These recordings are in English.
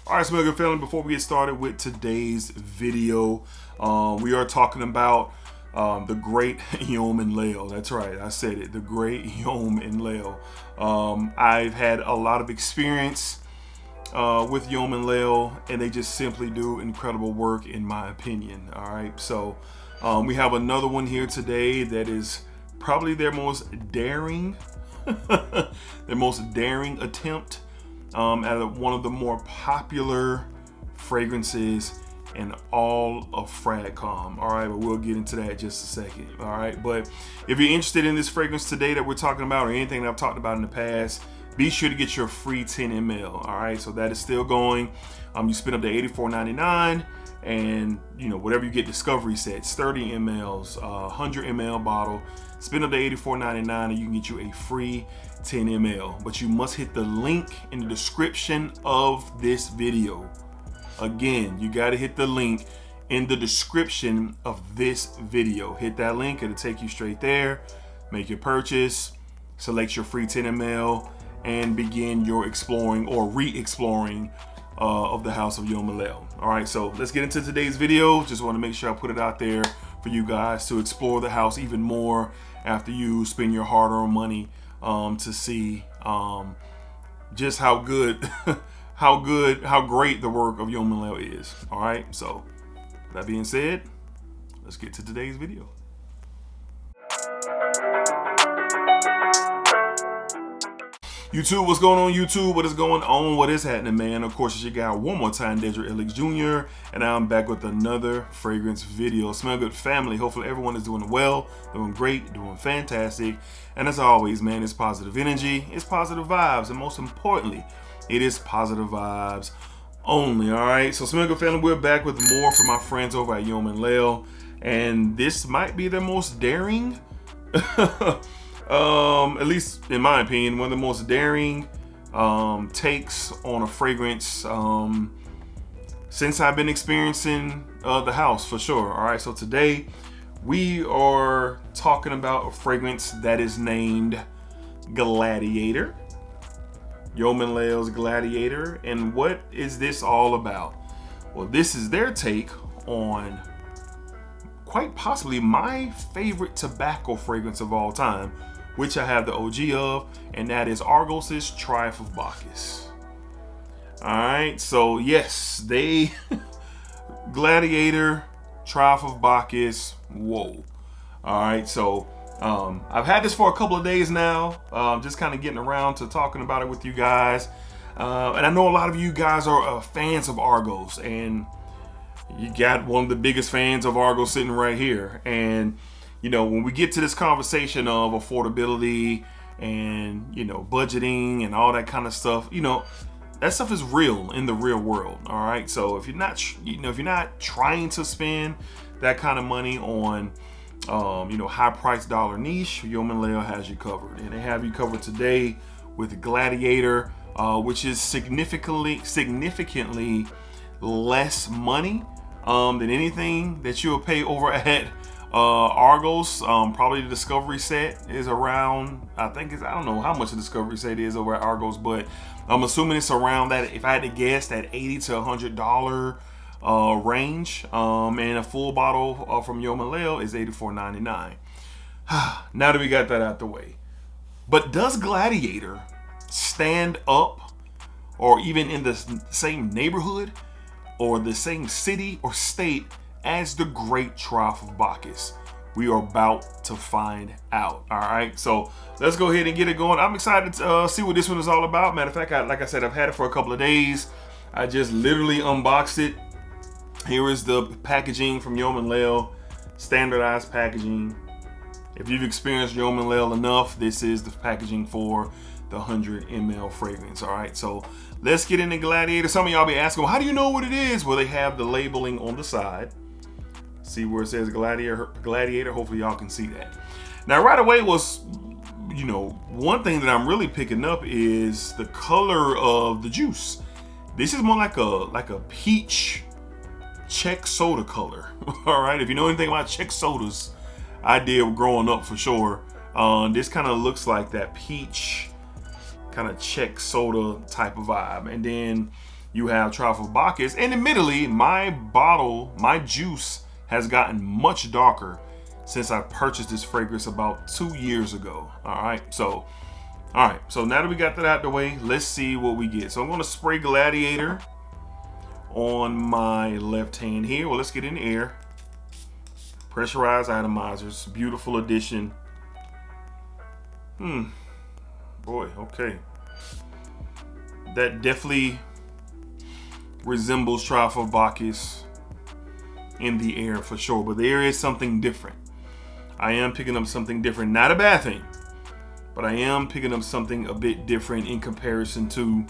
All right, Smell Good family, before we get started with today's video, we are talking about the great Yman Leo. That's right, I said it, the great Yman Leo. I've had a lot of experience with Yman Leo, and they just simply do incredible work in my opinion. All right, so we have another one here today that is probably their most daring, attempt at one of the more popular fragrances in all of Fragcom. All right, but we'll get into that in just a second. All right, but if you're interested in this fragrance today that we're talking about, or anything that I've talked about in the past, be sure to get your free 10 ml. All right, so that is still going. You spend up to $84.99, and you know, whatever you get discovery sets, 30 mls, 100 ml bottle, spend up to $84.99, and you can get you a free 10 ml. But you must hit the link in the description of this video. Again, you got to hit the link in the description of this video. Hit that link, it'll take you straight there. Make your purchase, select your free 10 ml, and begin your exploring or re-exploring of the house of Yman Leo. All right, so let's get into today's video. Just want to make sure I put it out there for you guys to explore the house even more after you spend your hard-earned money to see just how good, how great the work of Yman Leo is. All right, so that being said, let's get to today's video. YouTube, what's going on YouTube? What is going on? What is happening, man? Of course, it's your guy one more time, DEDRICKHICKSJR, and I'm back with another fragrance video. Smell Good family, hopefully everyone is doing well, doing great, doing fantastic. And as always, man, it's positive energy, it's positive vibes, and most importantly, it is positive vibes only. All right, so Smell Good family, we're back with more from my friends over at Yman Leo, and this might be their most daring at least in my opinion, one of the most daring takes on a fragrance since I've been experiencing the house, for sure. All right, so today we are talking about a fragrance that is named Gladiator. Yman Leo's Gladiator. And what is this all about? Well, this is their take on quite possibly my favorite tobacco fragrance of all time, which I have the OG of, and that is Argos's Triumph of Bacchus. All right, so yes, they Gladiator, Triumph of Bacchus. Whoa. All right, so I've had this for a couple of days now, just kind of getting around to talking about it with you guys, and I know a lot of you guys are fans of Argos, and you got one of the biggest fans of Argos sitting right here. And you know, when we get to this conversation of affordability and, you know, budgeting and all that kind of stuff, you know, that stuff is real in the real world. All right, so if you're not, if you're not trying to spend that kind of money on you know, high price dollar niche, Yman Leo has you covered, and they have you covered today with Gladiator, which is significantly less money than anything that you'll pay over at Argos. Probably the discovery set is around, I don't know how much the discovery set is over at Argos, but I'm assuming it's around that, if I had to guess, that $80 to $100 range. And a full bottle from Yman Leo is $84.99. Now that we got that out the way, but does Gladiator stand up, or even in the same neighborhood or the same city or state as the great Triumph of Bacchus? We are about to find out. All right, so let's go ahead and get it going. I'm excited to see what this one is all about. Matter of fact, like I said, I've had it for a couple of days. I just literally unboxed it. Here is the packaging from Yman Leo, standardized packaging. If you've experienced Yman Leo enough, this is the packaging for the 100 ml fragrance. All right, so let's get into Gladiator. Some of y'all be asking, well, how do you know what it is? Well, they have the labeling on the side. See where it says Gladiator? Hopefully y'all can see that. Now, right away was, you know, one thing that I'm really picking up is the color of the juice. This is more like a peach Czech soda color. All right, if you know anything about Czech sodas, I did growing up for sure. This kind of looks like that peach kind of Czech soda type of vibe. And then you have Truffle Bacchus. And admittedly, my juice has gotten much darker since I purchased this fragrance about 2 years ago. All right, so now that we got that out the way, let's see what we get. So I'm gonna spray Gladiator on my left hand here. Well, let's get in the air. Pressurized atomizers, beautiful addition. Boy, okay. That definitely resembles Truffle Bacchus in the air for sure, but there is something different. I am picking up something different. Not a bad thing, but I am picking up something a bit different in comparison to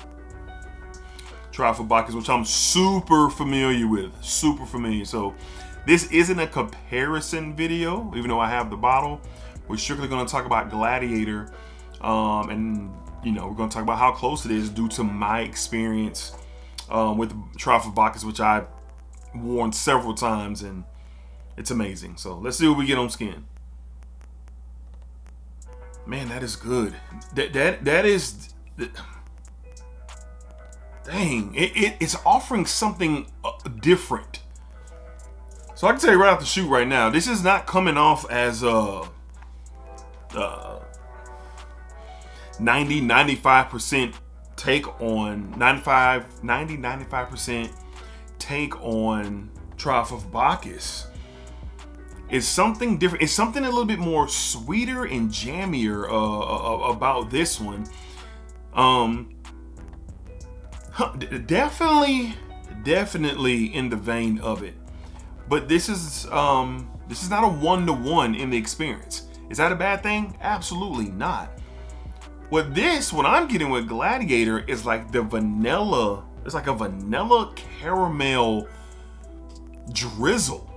Truffle Bacchus, which I'm super familiar with. Super familiar. So this isn't a comparison video, even though I have the bottle. We're strictly going to talk about Gladiator, and we're going to talk about how close it is due to my experience with Truffle Bacchus, which I've worn several times, and it's amazing. So let's see what we get on skin. Man, that is good. That is, dang, it's offering something different. So I can tell you right off the shoot right now, this is not coming off as a 95% take on 95% take on Truffle Bacchus. It's something different. It's something a little bit more sweeter and jammier about this one. Definitely in the vein of it. But this is not a one-to-one in the experience. Is that a bad thing? Absolutely not. What I'm getting with Gladiator is like the vanilla. It's like a vanilla caramel drizzle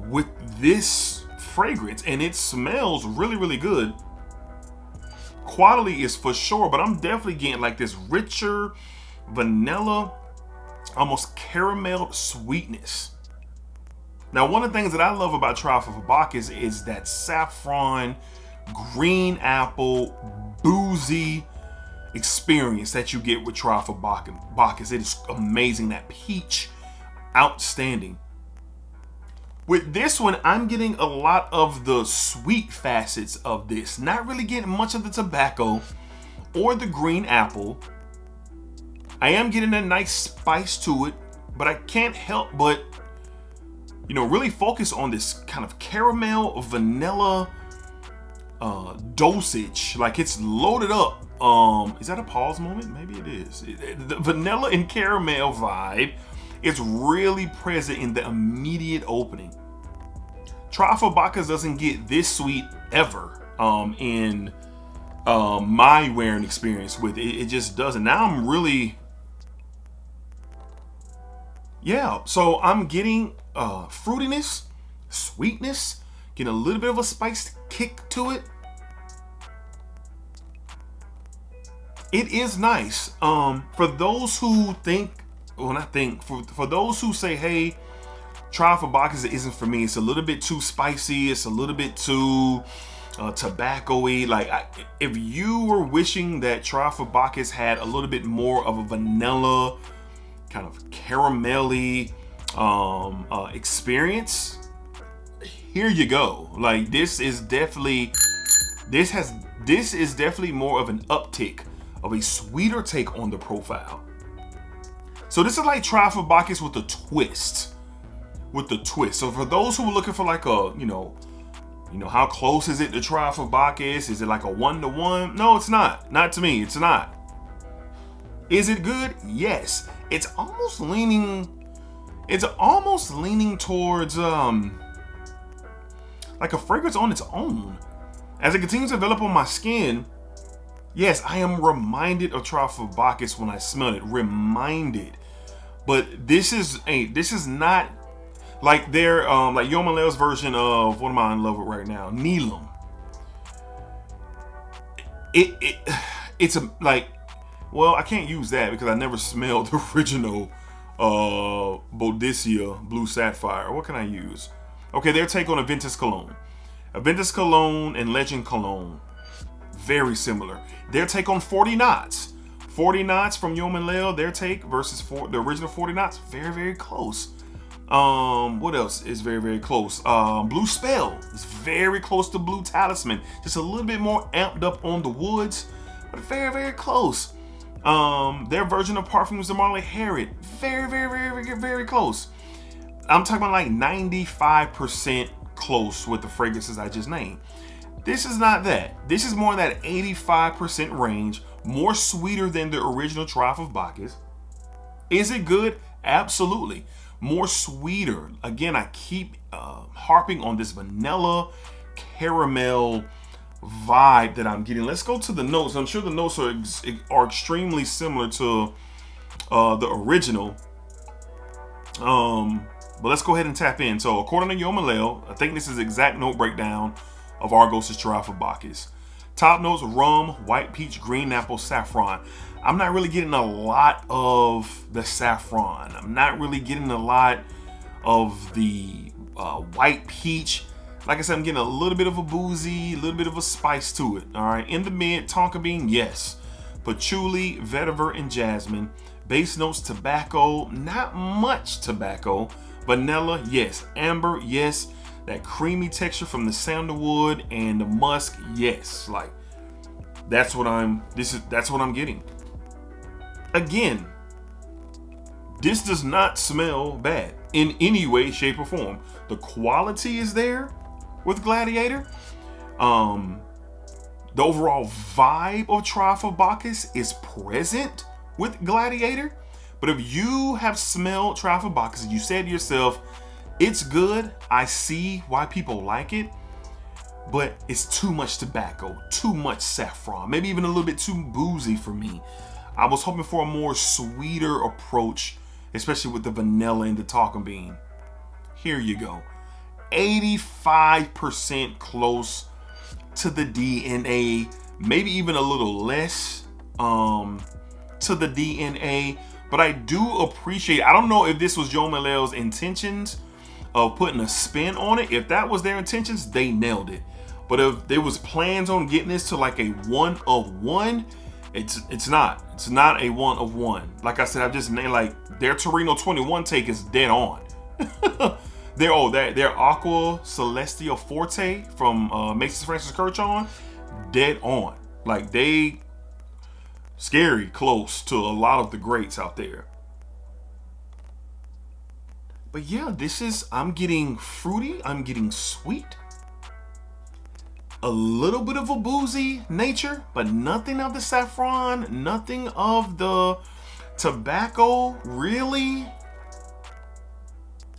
with this fragrance, and it smells really, really good. Quality is for sure, but I'm definitely getting like this richer vanilla, almost caramel sweetness. Now, one of the things that I love about Truffle Bacchus is that saffron, green apple, boozy experience that you get with Truffle Bacchus. It is amazing. That peach, outstanding. With this one, I'm getting a lot of the sweet facets of this. Not really getting much of the tobacco or the green apple. I am getting a nice spice to it, but I can't help but really focus on this kind of caramel vanilla dosage. Like, it's loaded up. Is that a pause moment? Maybe it is. The vanilla and caramel vibe is really present in the immediate opening. Truffle Bacchus doesn't get this sweet ever in my wearing experience with it. It just doesn't. Now I'm really, so I'm getting fruitiness, sweetness, getting a little bit of a spiced kick to it. It is nice. For those who think, for those who say, hey, Truffle Bacchus isn't for me. It's a little bit too spicy. It's a little bit too tobacco-y. Like, if you were wishing that Truffle Bacchus had a little bit more of a vanilla, kind of caramelly experience, here you go. Like, this is definitely more of an uptick, of a sweeter take on the profile. So this is like Truffle Bacchus with a twist. So for those who are looking for like a, how close is it to Truffle Bacchus? Is it like a 1-to-1? No, it's not. Not to me. It's not. Is it good? Yes. It's almost leaning towards like a fragrance on its own. As it continues to develop on my skin, yes, I am reminded of Truffle Bacchus when I smell it. Reminded. But this is not like their like Yman Leo's version of, what am I in love with right now? Neelam. It's a, like, well, I can't use that because I never smelled the original Boudicca Blue Sapphire. What can I use? Okay, their take on Aventus Cologne. Aventus Cologne and Legend Cologne, very similar. Their take on 40 Knots. 40 knots from Yman Leo, their take versus the original 40 knots, very, very close. What else is very, very close? Blue Spell is very close to Blue Talisman. Just a little bit more amped up on the woods, but very, very close. Their version of Parfums de Marley Harriet, very, very, very, very, very close. I'm talking about like 95% close with the fragrances I just named. This is not that. This is more in that 85% range, more sweeter than the original Triumph of Bacchus. Is it good? Absolutely. More sweeter. Again, I keep harping on this vanilla caramel vibe that I'm getting. Let's go to the notes. I'm sure the notes are extremely similar to the original. But let's go ahead and tap in. So according to Yman Leo, I think this is exact note breakdown of Argos' Triumph of Bacchus. Top notes: rum, white peach, green apple, saffron. I'm not really getting a lot of the saffron. I'm not really getting a lot of the white peach. Like I said, I'm getting a little bit of a boozy, a little bit of a spice to it. All right, in the mid, tonka bean, yes. Patchouli, vetiver, and jasmine. Base notes: tobacco, not much tobacco. Vanilla, yes. Amber, yes. That creamy texture from the sandalwood and the musk, yes. Like that's what I'm getting. Again, this does not smell bad in any way, shape, or form. The quality is there with Gladiator. The overall vibe of Triumph of Bacchus is present with Gladiator. But if you have smelled Triumph of Bacchus and you said to yourself, it's good, I see why people like it, but it's too much tobacco, too much saffron, maybe even a little bit too boozy for me. I was hoping for a more sweeter approach, especially with the vanilla and the tonka bean. Here you go. 85% close to the DNA, maybe even a little less to the DNA, but I do appreciate, I don't know if this was Yman Leo's intentions of putting a spin on it. If that was their intentions, they nailed it. But if there was plans on getting this to like a 1 of 1, it's not. It's not a 1 of 1. Like I said, I just named like their Torino 21 take is dead on. their Aqua Celestia Forte from Macy's Francis Kirchhoff, dead on. Like they scary close to a lot of the greats out there. But yeah, I'm getting fruity, I'm getting sweet, a little bit of a boozy nature, but nothing of the saffron, nothing of the tobacco, really.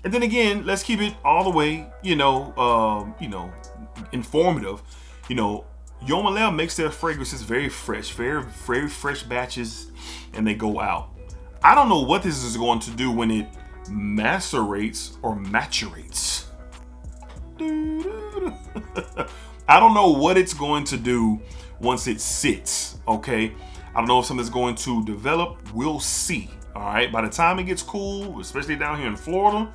And then again, let's keep it all the way, informative. Yman Leo makes their fragrances very fresh, very, very fresh batches, and they go out. I don't know what this is going to do when it macerates or maturates. I don't know what it's going to do once it sits, okay? I don't know if something's going to develop. We'll see, all right? By the time it gets cool, especially down here in Florida,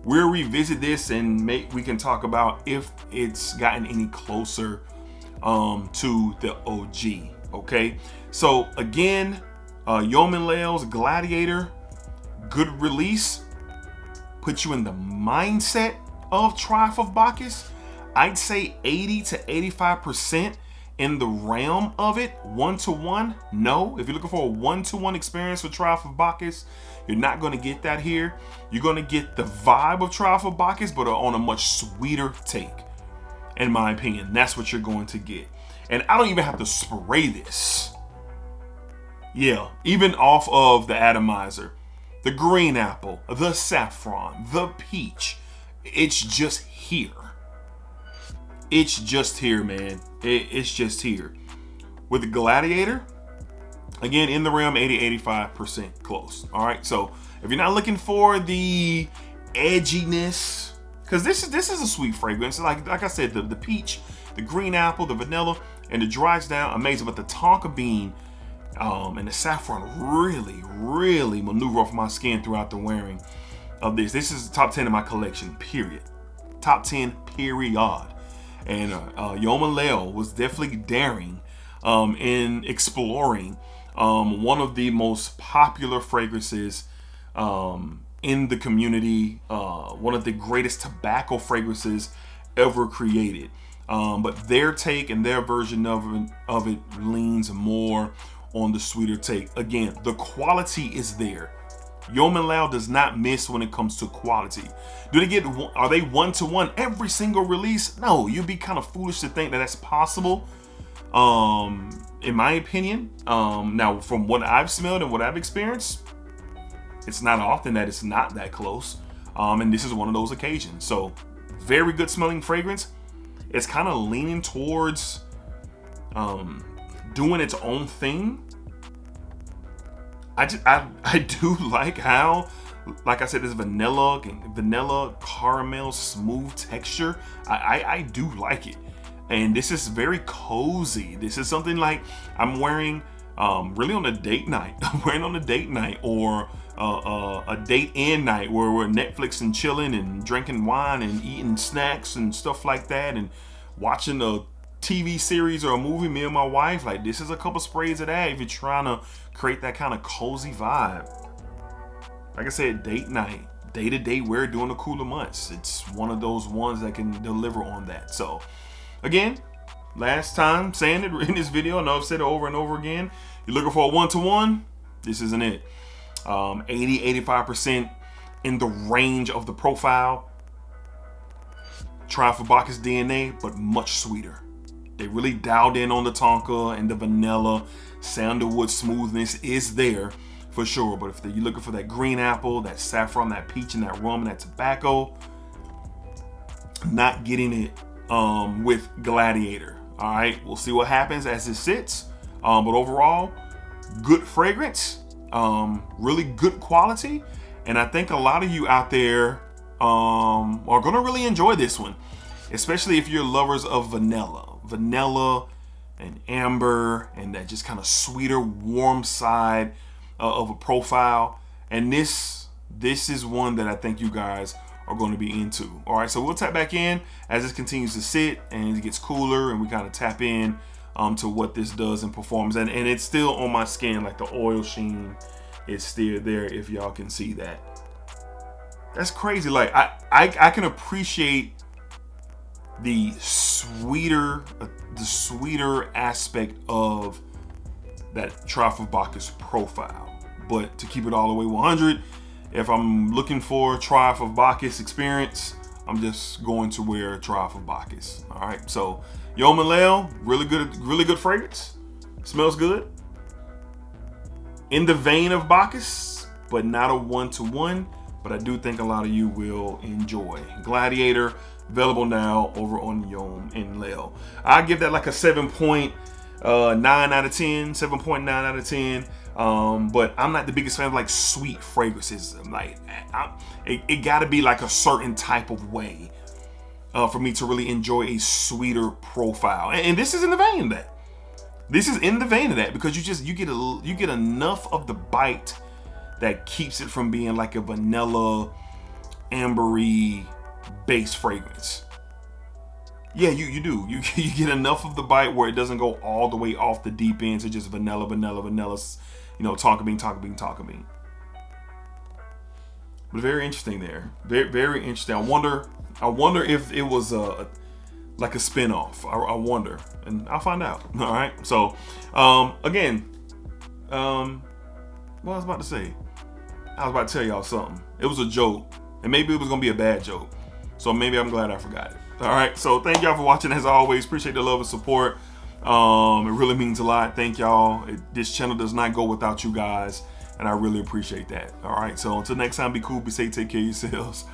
we'll revisit this and we can talk about if it's gotten any closer to the OG, okay? So again, Yman Leo's Gladiator, good release, put you in the mindset of Triumph of Bacchus. I'd say 80 to 85% in the realm of it. 1-to-1, no. If you're looking for a 1-to-1 experience with Triumph of Bacchus, you're not going to get that here. You're going to get the vibe of Triumph of Bacchus, but on a much sweeter take, in my opinion. That's what you're going to get. And I don't even have to spray this. Yeah, even off of the atomizer. The green apple, the saffron, the peach. It's just here. It's just here, man. It's just here. With the Gladiator, again, in the realm, 80-85% close. All right, so if you're not looking for the edginess, because this is a sweet fragrance. Like I said, the peach, the green apple, the vanilla, and the dries down, amazing. But the tonka bean and the saffron really, really maneuver off my skin throughout the wearing of this. This is the top 10 in my collection, period. Top 10, period. And Yman Leo was definitely daring in exploring One of the most popular fragrances in the community, one of the greatest tobacco fragrances ever created. But their take and their version of it leans more on the sweeter take. Again, the quality is there. Yman Leo does not miss when it comes to quality. Are they one-to-one every single release? No, you'd be kind of foolish to think that that's possible. In my opinion, now from what I've smelled and what I've experienced, it's not often that it's not that close. And this is one of those occasions. So very good smelling fragrance. It's kind of leaning towards doing its own thing. I do like how, like I said, this vanilla caramel smooth texture. I do like it. And this is very cozy. This is something like I'm wearing really on a date night. I'm wearing on a date night or a date in night where we're Netflix and chilling and drinking wine and eating snacks and stuff like that and watching a TV series or a movie, me and my wife. Like, this is a couple sprays of that if you're trying to create that kind of cozy vibe. Like I said, date night, day to day wear during the cooler months. It's one of those ones that can deliver on that. So again, last time saying it in this video, I know I've said it over and over again. You're looking for a one-to-one, this isn't it. 80-85% in the range of the profile. Try for Bacchus DNA, but much sweeter. They really dialed in on the tonka and the vanilla. Sandalwood smoothness is there for sure. But if you're looking for that green apple, that saffron, that peach, and that rum, and that tobacco, not getting it with Gladiator. All right, we'll see what happens as it sits. But overall, good fragrance, really good quality. And I think a lot of you out there are gonna really enjoy this one, especially if you're lovers of vanilla and amber and that just kind of sweeter, warm side of a profile. And this is one that I think you guys are going to be into. All right, so we'll tap back in as this continues to sit and it gets cooler, and we kind of tap in to what this does and performs. And it's still on my skin, like the oil sheen is still there, if y'all can see that. That's crazy. Like I can appreciate the sweeter aspect of that Triumph of Bacchus profile. But to keep it all the way 100, if I'm looking for a Triumph of Bacchus experience, I'm just going to wear Triumph of Bacchus. All right, so Yman Leo, really good fragrance. Smells good. In the vein of Bacchus, but not a one-to-one. But I do think a lot of you will enjoy. Gladiator, available now over on Yman Leo. I give that like a 7.9 out of 10, 7.9 out of 10. But I'm not the biggest fan of like sweet fragrances. Like it got to be like a certain type of way for me to really enjoy a sweeter profile. And this is in the vein of that. This is in the vein of that because you get enough of the bite that keeps it from being like a vanilla, ambery base fragrance. Yeah, you do. You get enough of the bite where it doesn't go all the way off the deep end to just vanilla, you know, tonka bean. But very interesting there. Very, very interesting. I wonder if it was like a spin-off. I wonder, and I'll find out. All right. So, again, what I was about to say. I was about to tell y'all something. It was a joke, and maybe it was gonna be a bad joke. So maybe I'm glad I forgot it. All right. So thank y'all for watching. As always, appreciate the love and support. It really means a lot. Thank y'all. This channel does not go without you guys, and I really appreciate that. All right. So until next time, be cool, be safe, take care of yourselves.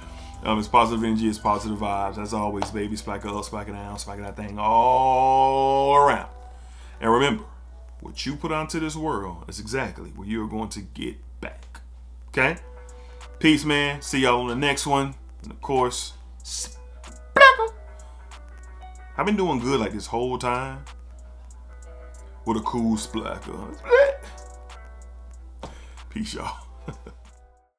It's positive energy, it's positive vibes. As always, baby, splack it up, splack it down, splack that thing all around. And remember, what you put onto this world is exactly what you're going to get back. Okay? Peace, man. See y'all on the next one. And of course, I've been doing good like this whole time with a cool splacker. Peace, y'all.